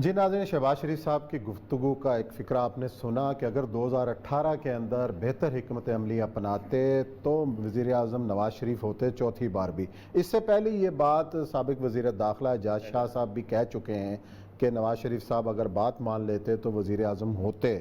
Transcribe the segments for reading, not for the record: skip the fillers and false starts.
جی ناظرین، شہباز شریف صاحب کی گفتگو کا ایک فقرہ آپ نے سنا کہ اگر 2018 کے اندر بہتر حکمت عملی اپناتے تو وزیر اعظم نواز شریف ہوتے چوتھی بار بھی۔ اس سے پہلے یہ بات سابق وزیر داخلہ اعجاز شاہ صاحب بھی کہہ چکے ہیں کہ نواز شریف صاحب اگر بات مان لیتے تو وزیر اعظم ہوتے۔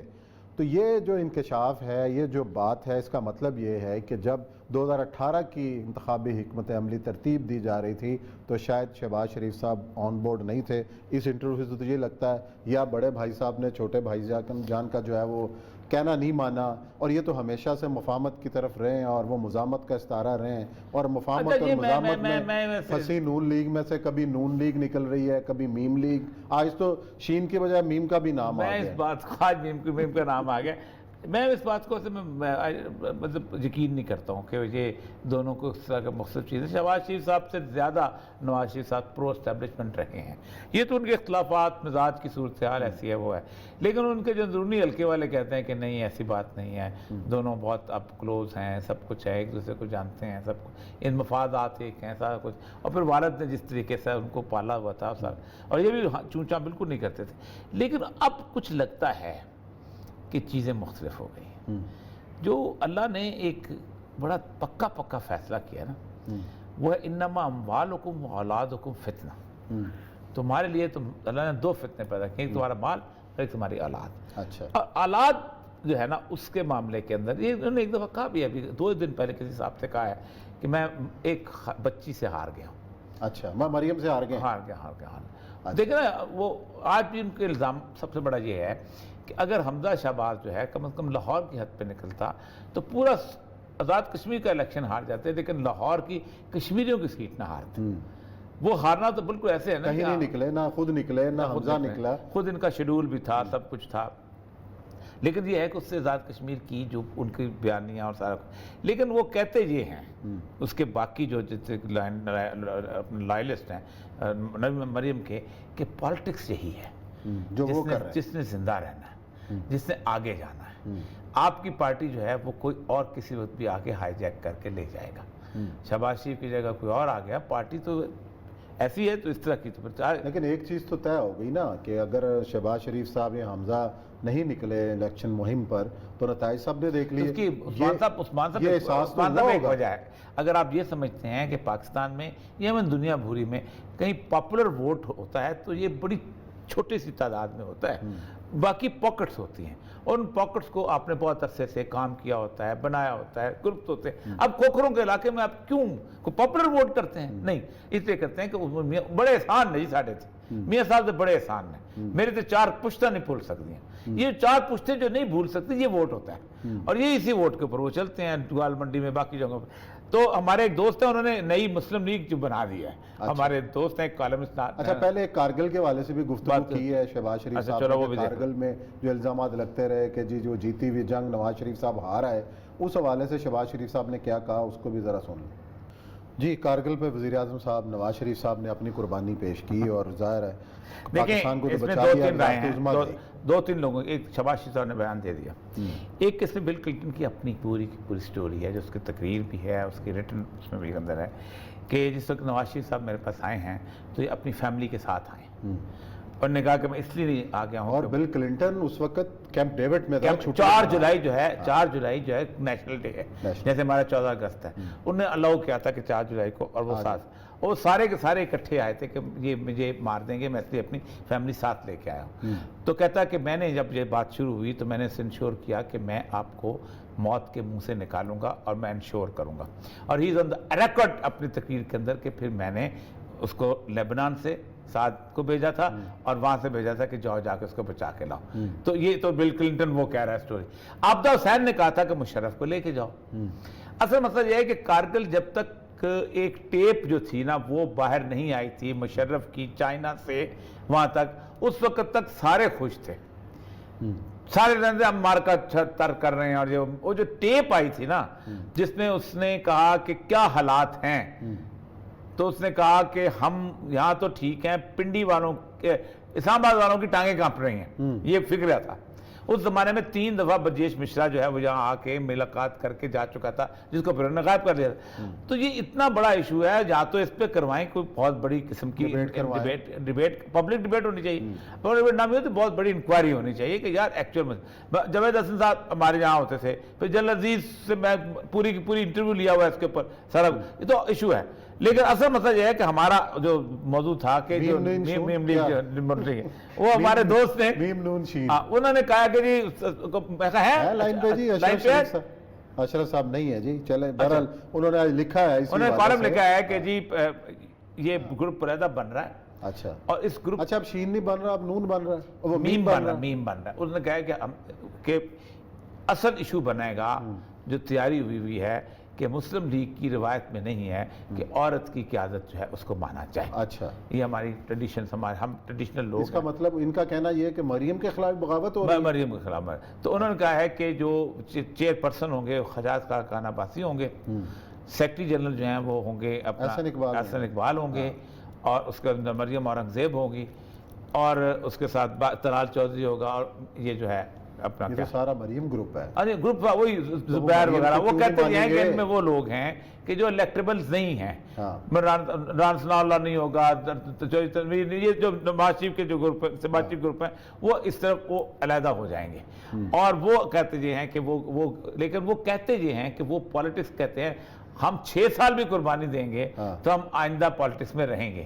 تو یہ جو انکشاف ہے، یہ جو بات ہے، اس کا مطلب یہ ہے کہ جب 2018 کی انتخابی حکمت عملی ترتیب دی جا رہی تھی تو شاید شہباز شریف صاحب آن بورڈ نہیں تھے۔ اس انٹرویو سے تو یہ لگتا ہے یا بڑے بھائی صاحب نے چھوٹے بھائی جان کا جو ہے وہ کہنا نہیں مانا، اور یہ تو ہمیشہ سے مفاہمت کی طرف رہے ہیں اور وہ مزاحمت کا استعارہ رہے ہیں، اور مفاہمت اور مزاحمت میں پھنسی نون لیگ میں سے کبھی نون لیگ نکل رہی ہے، کبھی میم لیگ، آج تو شین کی بجائے میم کا بھی نام آ گیا۔ میں اس بات کو آج میم کا نام آ گیا، میں اس بات کو مطلب یقین نہیں کرتا ہوں کہ یہ دونوں کو اس طرح کا مختلف چیزیں۔ شہباز شریف صاحب سے زیادہ نواز شریف صاحب پرو اسٹیبلشمنٹ رہے ہیں، یہ تو ان کے اختلافات مزاج کی صورتحال ایسی ہے وہ ہے، لیکن ان کے جو اندرونی حلقے والے کہتے ہیں کہ نہیں ایسی بات نہیں ہے، دونوں بہت اب کلوز ہیں، سب کچھ ہے، ایک دوسرے کو جانتے ہیں، سب کچھ ان مفادات ایک ہیں، سارا کچھ، اور پھر والد نے جس طریقے سے ان کو پالا ہوا تھا سر، اور یہ بھی چونچاں بالکل نہیں کرتے تھے، لیکن اب کچھ لگتا ہے کہ چیزیں مختلف ہو گئی۔ جو اللہ نے ایک بڑا پکا فیصلہ کیا نا، وہ ہے انما اموالکم واولادکم فتنہ، تمہارے لیے اللہ نے دو فتنے پیدا کیے، ایک تمہارا مال اور ایک تمہاری اولاد۔ اچھا، اور اولاد جو ہے نا اس کے معاملے کے اندر یہ انہوں نے ایک دفعہ کہا بھی ہے، ابھی 2 دن پہلے کسی صاحب سے کہا ہے کہ میں ایک بچی سے ہار گیا ہوں۔ اچھا، میں مریم سے ہار گیا۔ ہار گیا۔ دیکھیں نا، وہ آج بھی ان کے الزام سب سے بڑا یہ ہے کہ اگر حمزہ شہباز جو ہے کم از کم لاہور کی حد پہ نکلتا تو پورا آزاد کشمیر کا الیکشن ہار جاتے، لیکن لاہور کی کشمیریوں کی سیٹ نہ ہارتے۔ وہ ہارنا تو بالکل ایسے ہے نا، کہیں نہیں نکلے، نہ خود نکلے، نہ حمزہ نکلا، خود ان کا شیڈول بھی تھا، سب کچھ تھا، لیکن یہ ہے کہ اس سے آزاد کشمیر کی جو ان کی بیانیاں اور سارا کچھ، لیکن وہ کہتے یہ ہیں اس کے باقی جو لائلسٹ ہیں مریم کے، کہ پالیٹکس یہی ہے جو وہ کر رہے ہیں، جس نے زندہ رہنا ہے، جس نے آگے جانا ہے۔ آپ کی پارٹی جو ہے وہ کوئی اور کسی وقت بھی آگے ہائی جیک کر کے لے جائے گا۔ شہباز شریف کی جگہ کوئی اور آ گیا، پارٹی تو ایسی ہے تو اس طرح کی تو پھر، لیکن ایک چیز تو طے ہو گئی نا کہ اگر شہباز شریف صاحب یا حمزہ نہیں نکلے الیکشن مہم پر تو نتائج سب نے دیکھ لیے۔ عثمان صاحب ایک وجہ ہے، اگر آپ یہ سمجھتے ہیں کہ پاکستان میں یا دنیا بھوری میں کہیں پاپولر ووٹ ہوتا ہے تو یہ بڑی چھوٹی سی تعداد میں ہوتا ہے، باقی پاکٹس ہوتی ہیں، اور ان پاکٹس کو آپ نے بہت عرصے سے کام کیا ہوتا ہے، بنایا ہوتا ہے، گروپس ہوتے ہیں۔ اب کھوکھروں کے علاقے میں آپ کیوں پاپولر ووٹ کرتے ہیں؟ نہیں، اس لیے کرتے ہیں کہ بڑے احسان نہیں ساڑھے تھے، میاں صاحب سے بڑے احسان ہیں، میرے تو 4 پشتہ نہیں بھول سکتی ہیں، یہ 4 پشتے جو نہیں بھول سکتی یہ ووٹ ہوتا ہے، اور یہ اسی ووٹ کے اوپر وہ چلتے ہیں گوال منڈی میں، باقی جگہوں پر۔ تو ہمارے ایک دوست ہیں، انہوں نے نئی مسلم لیگ جو بنا دی ہے، ہمارے دوست ہیں کالمسٹ۔ اچھا، پہلے کارگل کے حوالے سے بھی گفتگو کی ہے شہباز شریف صاحب نے، کارگل میں جو الزامات لگتے رہے کہ جی جو جیتی ہوئی جنگ نواز شریف صاحب ہار آئے، اس حوالے سے شہباز شریف صاحب نے کیا کہا، اس کو بھی ذرا سن لیں۔ جی، کارگل پہ وزیر اعظم صاحب نواز شریف صاحب نے اپنی قربانی پیش کی، اور ظاہر ہے پاکستان کو تو بچا لیا۔ 2-3 لوگوں، ایک شہباز شریف صاحب نے بیان دے دیا، ایک اس میں بل کلنٹن کی اپنی پوری سٹوری ہے، جو اس کی تقریر بھی ہے، اس کی ریٹن اس میں بھی اندر ہے، کہ جس وقت نواز شریف صاحب میرے پاس آئے ہیں تو یہ اپنی فیملی کے ساتھ آئے، اور نے کہا کہ میں اس لیے آ گیا ہوں، اور بل کلنٹن اس وقت کیمپ ڈیوڈ میں تھا۔ 4 جولائی جو ہے نیشنل ڈے ہے، جیسے ہمارا 14 اگست ہے، انہوں نے الاؤ کیا تھا کہ 4 جولائی کو، اور وہ سارے کے سارے اکٹھے آئے تھے کہ یہ مجھے مار دیں گے، میں اس لیے اپنی فیملی ساتھ لے کے آیا ہوں۔ تو کہتا ہے کہ میں نے جب یہ بات شروع ہوئی تو میں نے انشور کیا کہ میں آپ کو موت کے منہ سے نکالوں گا، اور میں انشور کروں گا، اور ہی از آن دا ریکارڈ اپنی تقریر کے اندر کہ پھر میں نے اس کو لیبنان سے سعد کو بھیجا تھا، اور وہاں سے بھیجا تھا کہ جاؤ جا کے اس کو بچا کے لاؤ۔ تو یہ تو بل کلنٹن وہ کہہ رہا ہے سٹوری۔ عابدہ حسین نے کہا تھا کہ مشرف کو لے کے جاؤ۔ اصل مسئلہ یہ ہے کہ کارگل جب تک ایک ٹیپ جو تھی نا وہ باہر نہیں آئی تھی مشرف کی چائنا سے وہاں تک، اس وقت تک سارے خوش تھے، سارے رہتے ہم مارکا تر کر رہے ہیں، اور وہ جو ٹیپ آئی تھی نا جس میں اس نے کہا کہ کیا حالات ہیں، تو اس نے کہا کہ ہم یہاں تو ٹھیک ہیں، پنڈی والوں کے، اسلام آباد والوں کی ٹانگیں کانپ رہی ہیں، یہ فکرہ تھا۔ اس زمانے میں 3 دفعہ برجیش مشرا جو ہے وہ یہاں آ کے ملاقات کر کے جا چکا تھا، جس کو پھر انہوں نے غائب کر دیا تھا۔ تو یہ اتنا بڑا ایشو ہے، یا تو اس پہ کروائیں کوئی بہت بڑی قسم کی ڈیبیٹ، پبلک ڈیبیٹ ہونی چاہیے، پبلک ڈیبیٹ نہ بھی ہو تو بہت بڑی انکوائری ہونی چاہیے کہ یار ایکچوئل میں جاوید حسن صاحب ہمارے یہاں ہوتے تھے، پھر جلال عزیز سے میں پوری کی پوری انٹرویو لیا ہوا ہے اس کے اوپر سارا، یہ تو ایشو ہے۔ لیکن اصل مسئلہ یہ ہے کہ ہمارا جو موضوع تھا کہ جو وہ ہمارے دوست نے انہوں نے کہا کہ جی لائن پہ جی اشرف صاحب نہیں ہے جی، چلیں بہرحال انہوں نے آج لکھا ہے، انہوں نے کالم لکھا ہے کہ جی یہ گروپ علیحدہ بن رہا ہے، اچھا، اور اس گروپ اچھا اب شین نہیں بن رہا، اب نون بن رہا ہے، وہ میم بن رہا ہے۔ انہوں نے کہا کہ کہ اصل ایشو بنائے گا جو تیاری ہوئی ہے کہ مسلم لیگ کی روایت میں نہیں ہے کہ عورت کی قیادت جو ہے اس کو مانا جائے۔ اچھا، یہ ہماری ٹریڈیشن، ہم ٹریڈیشنل لوگ، اس کا مطلب ان کا کہنا یہ ہے کہ مریم کے خلاف بغاوت ہو رہی ہے، مریم کے خلاف۔ تو انہوں نے کہا ہے کہ جو چیئر پرسن ہوں گے حجاز خان عباسی ہوں گے، سیکرٹری جنرل جو ہیں وہ ہوں گے احسن اقبال ہوں گے، اور اس کے اندر مریم اورنگزیب ہوگی، اور اس کے ساتھ طلال چودھری ہوگا، اور یہ جو ہے اپنا یہ تو سارا مریم گروپ ہے، ارے گروپ وہی زبیر وغیرہ، وہ کہتے ہیں کہ ان میں وہ لوگ ہیں کہ جو الیکٹیبلز نہیں ہیں، ران ثناء اللہ نہیں ہوگا، یہ جو نواز شریف کے جو گروپ شہباز شریف گروپ ہیں وہ اس طرف وہ علیحدہ ہو جائیں گے، اور وہ کہتے یہ ہیں کہ وہ لیکن وہ کہتے یہ ہیں کہ وہ پالیٹکس کہتے ہیں ہم 6 سال بھی قربانی دیں گے تو ہم آئندہ پالیٹکس میں رہیں گے،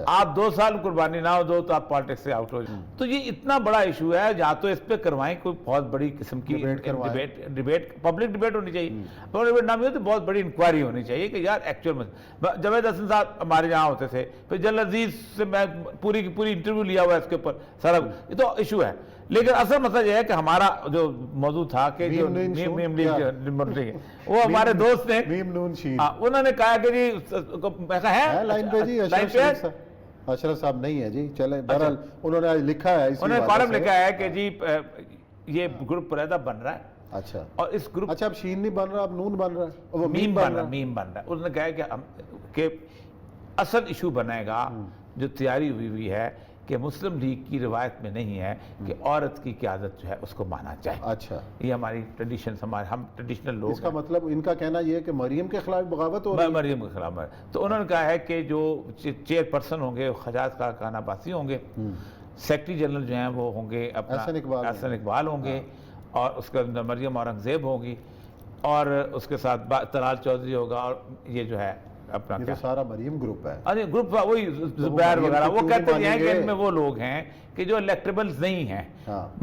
آپ 2 سال قربانی نہ ہو دو تو آپ پالیٹکس سے آؤٹ ہو جائیں۔ تو یہ اتنا بڑا ایشو ہے، یا تو اس پہ کروائیں کوئی بہت بڑی قسم کی ڈیبیٹ، پبلک ڈیبیٹ ہونی چاہیے، پبلک ڈیبیٹ نہ بھی ہو تو بہت بڑی انکوائری ہونی چاہیے کہ یار ایکچوئل میں جاوید حسن صاحب ہمارے یہاں ہوتے تھے، پھر جلال عزیز سے میں پوری کی پوری انٹرویو لیا ہوا ہے اس کے اوپر سارا، یہ تو ایشو ہے۔ لیکن اصل مسئلہ یہ ہے کہ ہمارا جو موضوع تھا کہ جو وہ ہمارے دوست نے انہوں نے کہا کہ جی لائن پہ جی اشرف صاحب نہیں ہے جی، چلیں بہرحال انہوں نے آج لکھا ہے، انہوں نے کالم لکھا ہے کہ جی یہ گروپ علیحدہ بن رہا ہے، اچھا، اور اس گروپ اچھا اب شین نہیں بن رہا، اب نون بن رہا ہے، وہ میم بن رہا ہے۔ انہوں نے کہا کہ اصل ایشو بنائے گا جو تیاری ہوئی ہے کہ مسلم لیگ کی روایت میں نہیں ہے کہ عورت کی قیادت جو ہے اس کو مانا جائے۔ اچھا، یہ ہماری ٹریڈیشن، ہم ٹریڈیشنل لوگ، اس کا مطلب ان کا کہنا یہ ہے کہ مریم کے خلاف بغاوت ہو رہی ہے، مریم کے خلاف۔ تو انہوں نے کہا ہے کہ جو چیئر پرسن ہوں گے حجاز خان عباسی ہوں گے، سیکرٹری جنرل جو ہیں وہ ہوں گے احسن اقبال ہوں گے، اور اس کے اندر مریم اورنگزیب ہوگی، اور اس کے ساتھ طلال چودھری ہوگا، اور یہ جو ہے اپنا یہ تو سارا مریم گروپ ہے، ارے گروپ وہی زبیر وغیرہ، وہ کہتے ہیں کہ ان میں وہ لوگ ہیں کہ جو الیکٹیبلز نہیں ہیں،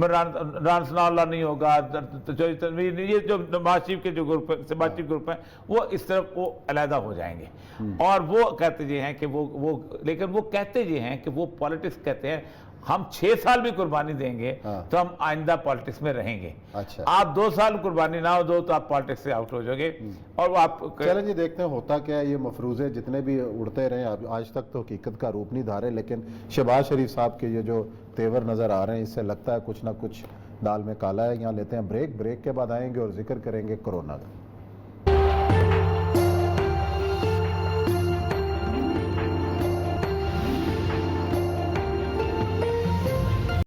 ران ثناء اللہ نہیں ہوگا، یہ جو نواز شریف کے جو گروپ شہباز شریف گروپ ہیں وہ اس طرف وہ علیحدہ ہو جائیں گے، اور وہ کہتے یہ ہیں کہ وہ لیکن وہ کہتے یہ ہیں کہ وہ پالیٹکس کہتے ہیں ہم 6 سال بھی قربانی دیں گے تو ہم آئندہ پالیٹکس میں رہیں گے، آپ 2 سال قربانی نہ ہو دو تو آپ پالیٹکس سے آؤٹ ہو جائیں گے، اور وہ آپ چلیں جی دیکھتے ہیں ہوتا کیا ہے۔ یہ مفروضے جتنے بھی اڑتے رہے آج تک تو حقیقت کا روپ نہیں دھارے، لیکن شہباز شریف صاحب کے یہ جو تیور نظر آ رہے ہیں اس سے لگتا ہے کچھ نہ کچھ دال میں کالا ہے۔ یہاں لیتے ہیں بریک کے بعد آئیں گے اور ذکر کریں گے کورونا کا۔